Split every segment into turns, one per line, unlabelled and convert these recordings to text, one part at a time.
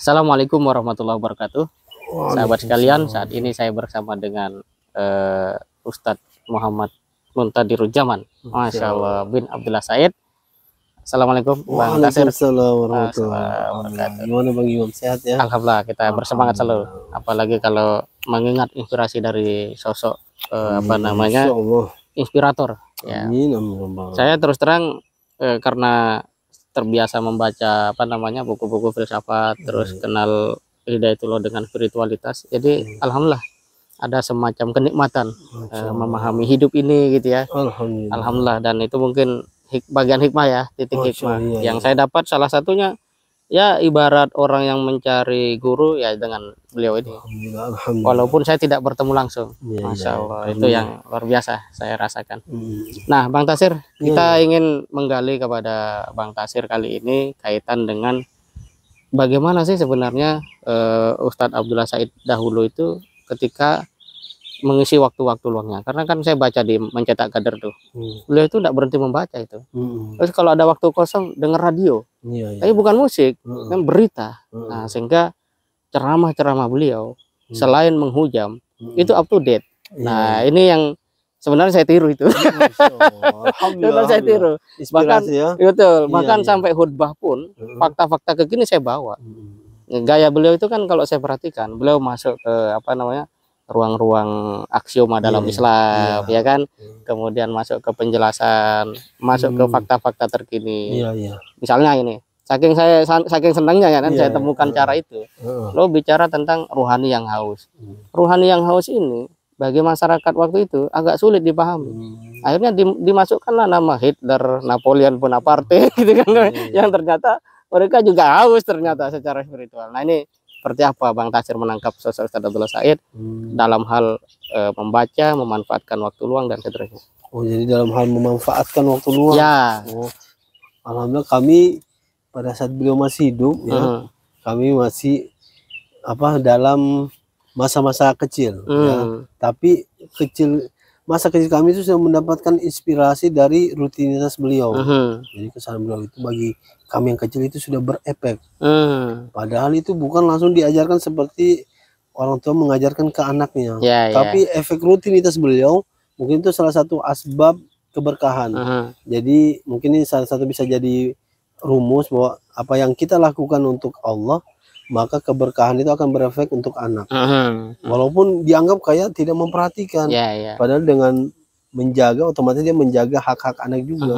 Assalamualaikum warahmatullahi wabarakatuh. Sahabat sekalian, saat ini saya bersama dengan Ustadz Muhammad Muntadirudzaman, Masya Allah bin Abdullah Said. Assalamualaikum Bang Tasir.
Waalaikumsalam warahmatullahi wabarakatuh. Gimana Bang Imam, sehat ya?
Alhamdulillah, kita bersemangat selalu. Apalagi kalau mengingat inspirasi dari sosok inspirator. Ya.
Amin, amin.
Saya terus terang karena terbiasa membaca buku-buku filsafat, terus kenal Hidayatullah dengan spiritualitas. Jadi alhamdulillah ada semacam kenikmatan memahami hidup ini gitu ya. Alhamdulillah, dan itu mungkin bagian hikmah ya, titik hikmah yang saya dapat. Salah satunya ya ibarat orang yang mencari guru ya dengan beliau ini. Walaupun saya tidak bertemu langsung. Masya Allah, itu yang luar biasa saya rasakan. Nah Bang Tasir, kita ingin menggali kepada Bang Tasir kali ini kaitan dengan bagaimana sih sebenarnya Ustadz Abdullah Said dahulu itu ketika mengisi waktu-waktu luangnya. Karena kan saya baca di Mencetak Kader tuh, beliau itu tidak berhenti membaca itu. Terus kalau ada waktu kosong dengar radio, tapi bukan musik, kan berita. Nah sehingga ceramah-ceramah beliau selain menghujam itu up to date. Nah ini yang sebenarnya saya tiru itu. Alhamdulillah, saya tiru. Bahkan betul, bahkan sampai khutbah pun fakta-fakta kekini saya bawa. Gaya beliau itu kan kalau saya perhatikan, beliau masuk ke ruang-ruang aksioma dalam Islam, ya kan, kemudian masuk ke penjelasan, masuk ke fakta-fakta terkini. Misalnya ini, saking senangnya ya kan, saya temukan cara itu. Lo bicara tentang ruhani yang haus. Ruhani yang haus ini bagi masyarakat waktu itu agak sulit dipahami. Akhirnya dimasukkanlah nama Hitler, Napoleon Bonaparte, gitu kan, yang ternyata mereka juga haus ternyata secara spiritual. Nah ini seperti apa Bang Tasir menangkap sosok Ustadz Abdullah Said dalam hal membaca, memanfaatkan waktu luang dan seterusnya?
Oh, jadi dalam hal memanfaatkan waktu luang.
Ya.
Alhamdulillah kami pada saat beliau masih hidup ya, kami masih dalam masa-masa kecil ya. Tapi masa kecil kami itu sudah mendapatkan inspirasi dari rutinitas beliau. Jadi kesan beliau itu bagi kami yang kecil itu sudah berefek. Padahal itu bukan langsung diajarkan seperti orang tua mengajarkan ke anaknya. Tapi efek rutinitas beliau mungkin itu salah satu asbab keberkahan. Jadi mungkin ini salah satu bisa jadi rumus bahwa apa yang kita lakukan untuk Allah, maka keberkahan itu akan berefek untuk anak. Walaupun dianggap kayak tidak memperhatikan, padahal dengan menjaga otomatis dia menjaga hak-hak anak juga.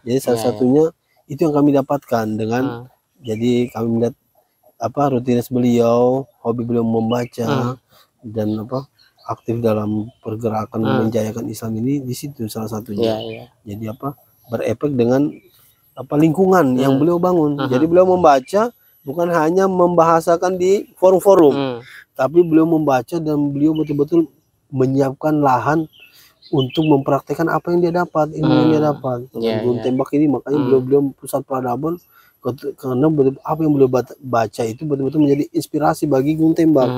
Jadi salah satunya itu yang kami dapatkan dengan jadi kami melihat rutinitas beliau, hobi beliau membaca dan aktif dalam pergerakan menjayakan Islam ini di situ salah satunya. Jadi berefek dengan lingkungan yang beliau bangun. Jadi beliau membaca bukan hanya membahasakan di forum-forum, tapi beliau membaca dan beliau betul-betul menyiapkan lahan untuk mempraktekkan apa yang dia dapat, ilmu yang dia dapat. Gun tembak ini makanya beliau pusat peradaban, karena apa yang beliau baca itu betul-betul menjadi inspirasi bagi gun tembak.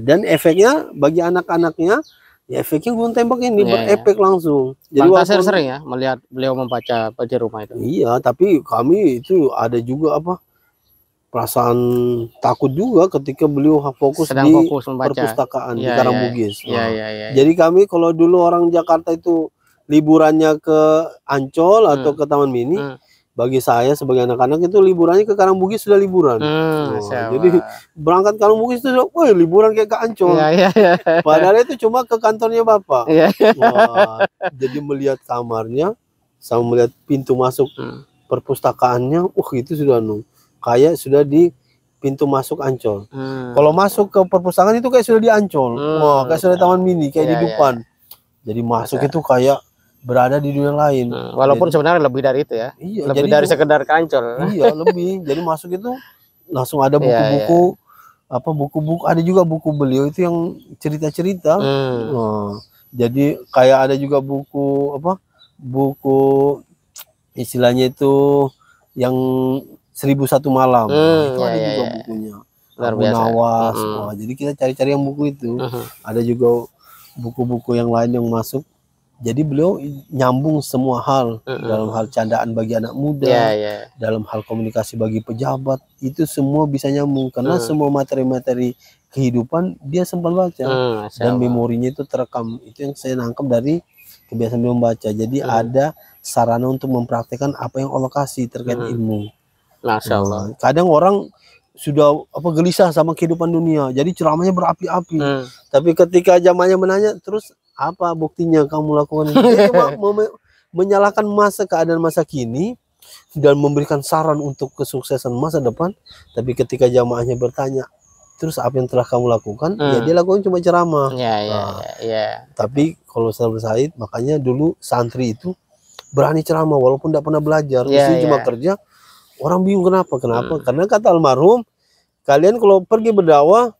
Dan efeknya bagi anak-anaknya, ya efeknya gun tembak ini berefek langsung.
Jadi Bang Tasir sering ya melihat beliau membaca di rumah itu?
Iya, tapi kami itu ada juga perasaan takut juga ketika beliau fokus membaca perpustakaan di Karangbugis. Jadi kami kalau dulu orang Jakarta itu liburannya ke Ancol atau ke Taman Mini, bagi saya sebagai anak-anak itu liburannya ke Karangbugis sudah liburan. Jadi berangkat Karangbugis itu liburan kayak ke Ancol. Padahal itu cuma ke kantornya Bapak. Jadi melihat kamarnya sama melihat pintu masuk perpustakaannya, itu sudah kayak sudah di pintu masuk Ancol. Kalau masuk ke perpustakaan itu kayak sudah di Ancol. Kayak sudah Taman Mini, kayak di Dupan. Jadi masuk itu kayak berada di dunia lain.
Walaupun sebenarnya lebih dari itu ya. Lebih dari sekedar ke Ancol.
Iya, lebih. Jadi masuk itu langsung ada buku-buku, buku-buku, ada juga buku beliau itu yang cerita-cerita. Jadi kayak ada juga buku buku istilahnya itu yang 1001 Malam. Itu ada juga bukunya. Abu Nawas. Jadi kita cari-cari yang buku itu. Ada juga buku-buku yang lain yang masuk Jadi beliau nyambung semua hal, dalam hal candaan bagi anak muda, dalam hal komunikasi bagi pejabat, itu semua bisa nyambung karena semua materi-materi kehidupan dia sempat baca dan memorinya itu terekam. Itu yang saya nangkep dari kebiasaan beliau membaca. Jadi ada sarana untuk mempraktekkan apa yang Allah kasih terkait ilmu.
Masya Allah.
Kadang orang sudah gelisah sama kehidupan dunia, jadi ceramahnya berapi-api. Tapi ketika jamaahnya menanya, terus apa buktinya kamu lakukan? Dia cuma menyalahkan keadaan masa kini dan memberikan saran untuk kesuksesan masa depan. Tapi ketika jamaahnya bertanya, terus apa yang telah kamu lakukan? Ya dia lakukan cuma ceramah. Tapi kalau Ustaz Said, makanya dulu santri itu berani ceramah walaupun tidak pernah belajar. Mesti cuma kerja. Orang bingung kenapa? Karena kata almarhum, kalian kalau pergi berdakwah,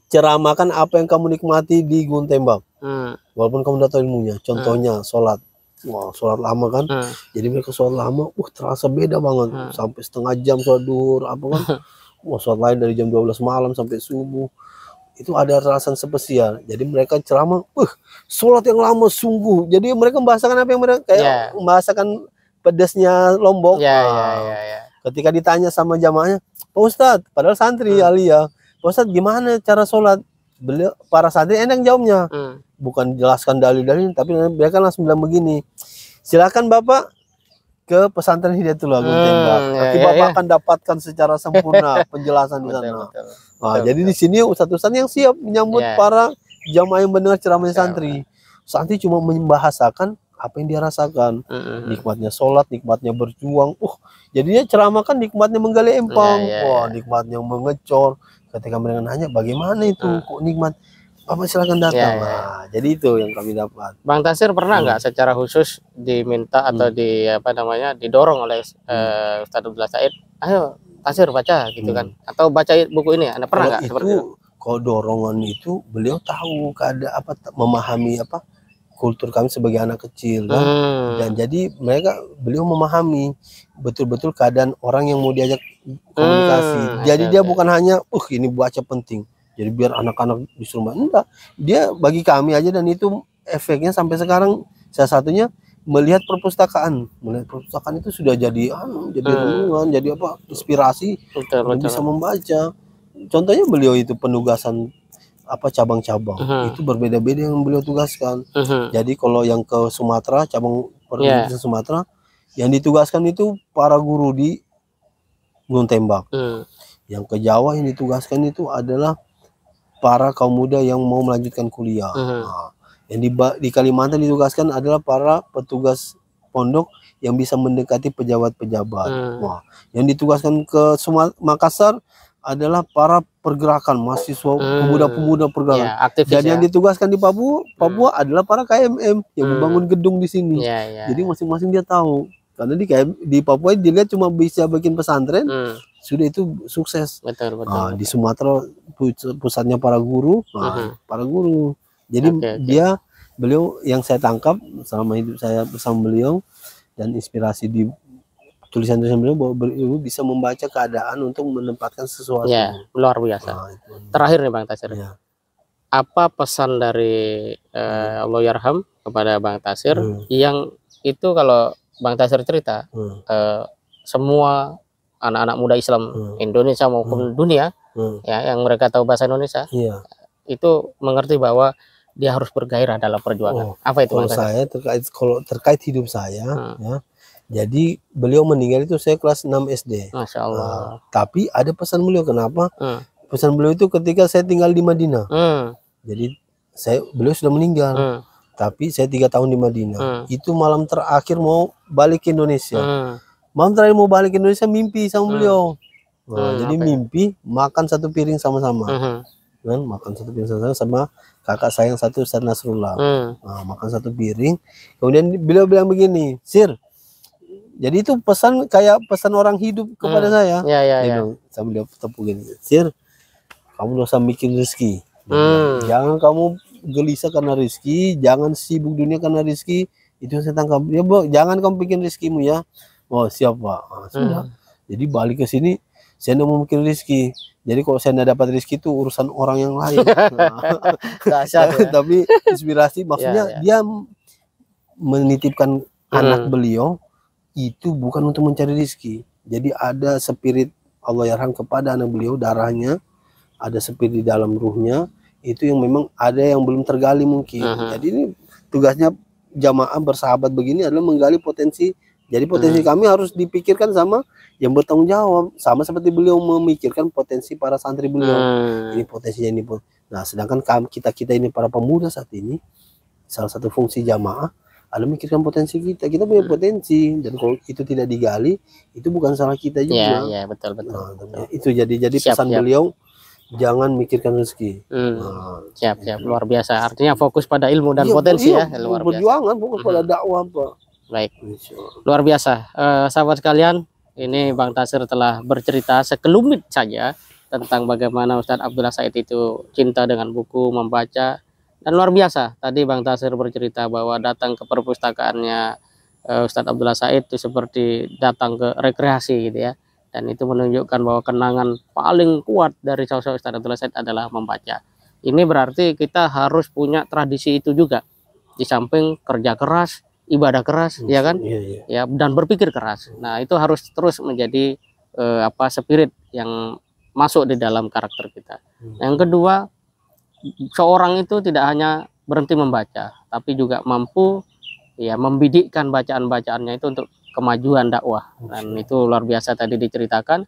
ceramahkan apa yang kamu nikmati di Gunung Tembak. Walaupun kamu udah tahu ilmunya. Contohnya sholat. Wah, sholat lama kan. Jadi mereka sholat lama, terasa beda banget. Sampai setengah jam sholat duhur, Wah, sholat lain dari jam 12 malam sampai subuh. Itu ada alasan spesial. Jadi mereka ceramah, sholat yang lama sungguh. Jadi mereka membahasakan apa yang mereka kayak membahasakan pedasnya Lombok. Ketika ditanya sama jamaahnya, Pak Ustadz, padahal santri alia, Pak Ustadz gimana cara sholat? Para santri enak jawabnya, bukan jelaskan dalil-dalil, tapi mereka langsung bilang begini, silakan Bapak ke pesantren Hidayatullah Gunung Tembak. Nanti Bapak akan dapatkan secara sempurna penjelasan di sana. Jadi di sini ustadz-ustadz yang siap menyambut para jamaah yang benar ceramahnya santri. Santri cuma membahasakan apa yang dia rasakan, nikmatnya sholat, nikmatnya berjuang. Jadinya ceramah kan nikmatnya menggali empang, nikmatnya mengecor. Ketika mereka nanya bagaimana itu kok nikmat, Bapak silakan datang. Jadi itu yang kami dapat.
Bang Tasir pernah nggak secara khusus diminta atau didorong oleh Ustadz Abdullah Said, ayo Tasir baca gitu kan, atau baca buku ini, Anda pernah nggak seperti itu?
Kalau dorongan itu beliau tahu memahami kultur kami sebagai anak kecil kan, dan jadi beliau memahami betul-betul keadaan orang yang mau diajak komunikasi. Jadi dia bukan hanya ini baca penting, jadi biar anak-anak disuruh, enggak, dia bagi kami aja, dan itu efeknya sampai sekarang salah satunya melihat perpustakaan itu sudah jadi renungan, jadi inspirasi, bisa membaca. Contohnya beliau itu penugasan cabang-cabang itu berbeda-beda yang beliau tugaskan. Jadi kalau yang ke Sumatera, cabang perwujudan Sumatera, yang ditugaskan itu para guru di Gunung Tembak. Yang ke Jawa yang ditugaskan itu adalah para kaum muda yang mau melanjutkan kuliah. Yang di Kalimantan ditugaskan adalah para petugas pondok yang bisa mendekati pejabat-pejabat. Yang ditugaskan ke Makassar adalah para pergerakan mahasiswa, pemuda-pemuda pergerakan. Dan yang ditugaskan di Papua adalah para KMM yang membangun gedung di sini. Jadi masing-masing dia tahu. Karena di Papua dilihat cuma bisa bikin pesantren, sudah itu sukses. Di Sumatera pusatnya para guru, para guru. Jadi beliau yang saya tangkap selama hidup saya bersama beliau, dan inspirasi di tulisan-tulisan beliau, bahwa beliau bisa membaca keadaan untuk menempatkan sesuatu.
Luar biasa. Terakhir nih Bang Tasir, apa pesan dari Allahyarham kepada Bang Tasir yang itu kalau Bang Tasir cerita, semua anak-anak muda Islam Indonesia maupun dunia yang mereka tahu bahasa Indonesia itu mengerti bahwa dia harus bergairah dalam perjuangan. Apa itu?
Kalau saya terkait hidup saya, jadi beliau meninggal itu saya kelas 6 SD.
Masya Allah.
Tapi ada pesan beliau, kenapa? Pesan beliau itu ketika saya tinggal di Madinah. Jadi beliau sudah meninggal. Tapi saya 3 tahun di Madinah. Itu malam terakhir mau balik ke Indonesia. Malam terakhir mau balik ke Indonesia, mimpi sama beliau. Jadi mimpi makan satu piring sama-sama. Makan satu piring sama kakak saya yang satu, Ustaz Nasrullah. Makan satu piring. Kemudian beliau bilang begini, Sir, jadi itu pesan kayak pesan orang hidup kepada saya. Saya beliau tepukin, Sir, kamu gak usah mikir rezeki. Jangan kamu gelisah karena rezeki, jangan sibuk dunia karena rezeki. Itu yang saya tangkap. Ya, Bu, jangan kamu bikin rezekimu ya. Oh, siap, Pak. Sudah. Jadi balik ke sini, saya tidak mau mikir rezeki. Jadi kalau saya tidak dapat rezeki itu urusan orang yang lain. Tapi inspirasi maksudnya dia menitipkan anak beliau itu bukan untuk mencari rezeki. Jadi ada spirit Allah yarham kepada anak beliau, darahnya, ada spirit di dalam ruhnya, itu yang memang ada yang belum tergali mungkin. Jadi ini tugasnya jamaah bersahabat begini adalah menggali potensi. Jadi potensi kami harus dipikirkan sama yang bertanggung jawab, sama seperti beliau memikirkan potensi para santri beliau. Ini potensinya ini pun. Nah, sedangkan kita ini para pemuda saat ini, salah satu fungsi jamaah adalah memikirkan potensi kita. Kita punya potensi, dan kalau itu tidak digali, itu bukan salah kita juga.
Ya, betul.
Nah, itu jadi pesan beliau, jangan mikirkan rezeki.
Siap, luar biasa. Artinya fokus pada ilmu dan potensi ya, luar biasa.
Perjuangan fokus pada dakwah, Pak.
Baik, luar biasa. Sahabat sekalian, ini Bang Tasir telah bercerita sekelumit saja tentang bagaimana Ustadz Abdullah Said itu cinta dengan buku, membaca. Dan luar biasa, tadi Bang Tasir bercerita bahwa datang ke perpustakaannya Ustadz Abdullah Said itu seperti datang ke rekreasi gitu ya. Dan itu menunjukkan bahwa kenangan paling kuat dari sosok Ustadz Abdullah Said adalah membaca. Ini berarti kita harus punya tradisi itu juga. Di samping kerja keras, ibadah keras, ya kan? Ya, dan berpikir keras. Nah, itu harus terus menjadi spirit yang masuk di dalam karakter kita. Yang kedua, seorang itu tidak hanya berhenti membaca, tapi juga mampu ya membidikkan bacaan-bacaannya itu untuk kemajuan dakwah. Dan itu luar biasa tadi diceritakan,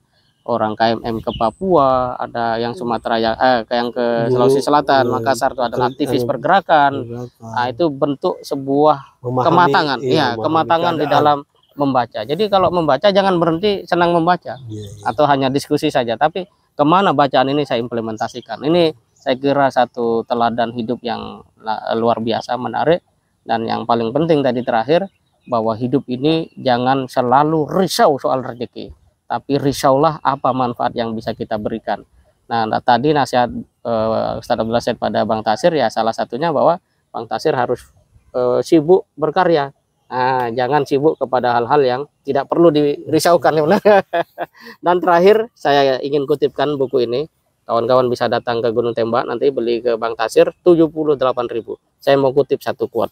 orang KMM ke Papua, ada yang Sumatera, yang ke Sulawesi Selatan, Makassar itu adalah aktivis pergerakan. Nah, itu bentuk sebuah kematangan, kematangan di dalam membaca. Jadi kalau membaca jangan berhenti senang membaca atau hanya diskusi saja, tapi kemana bacaan ini saya implementasikan. Ini saya kira satu teladan hidup yang luar biasa, menarik. Dan yang paling penting tadi terakhir, bahwa hidup ini jangan selalu risau soal rezeki, tapi risaulah apa manfaat yang bisa kita berikan. Nah, tadi nasihat Ustadz Abdullah Said pada Bang Tasir ya, salah satunya bahwa Bang Tasir harus sibuk berkarya. Nah, jangan sibuk kepada hal-hal yang tidak perlu dirisaukan. Dan terakhir saya ingin kutipkan buku ini. Kawan-kawan bisa datang ke Gunung Tembak nanti beli ke Bang Tasir, 78.000. Saya mau kutip satu quote.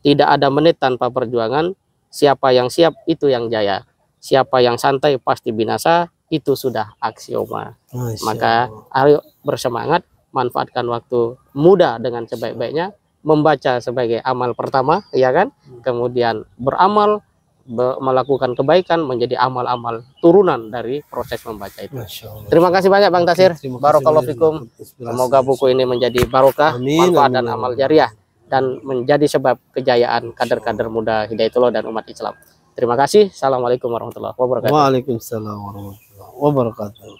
Tidak ada menit tanpa perjuangan, siapa yang siap itu yang jaya. Siapa yang santai pasti binasa, itu sudah aksioma. Maka ayo bersemangat, manfaatkan waktu muda dengan sebaik-baiknya, membaca sebagai amal pertama, ya kan? Kemudian beramal, melakukan kebaikan menjadi amal-amal turunan dari proses membaca itu. Terima kasih banyak Bang Tasir. Barakallahu fikum. Semoga buku ini menjadi barokah, manfaat dan amal jariah, dan menjadi sebab kejayaan kader-kader muda Hidayatullah dan umat Islam. Terima kasih. Assalamualaikum warahmatullahi wabarakatuh.
Waalaikumsalam warahmatullahi wabarakatuh.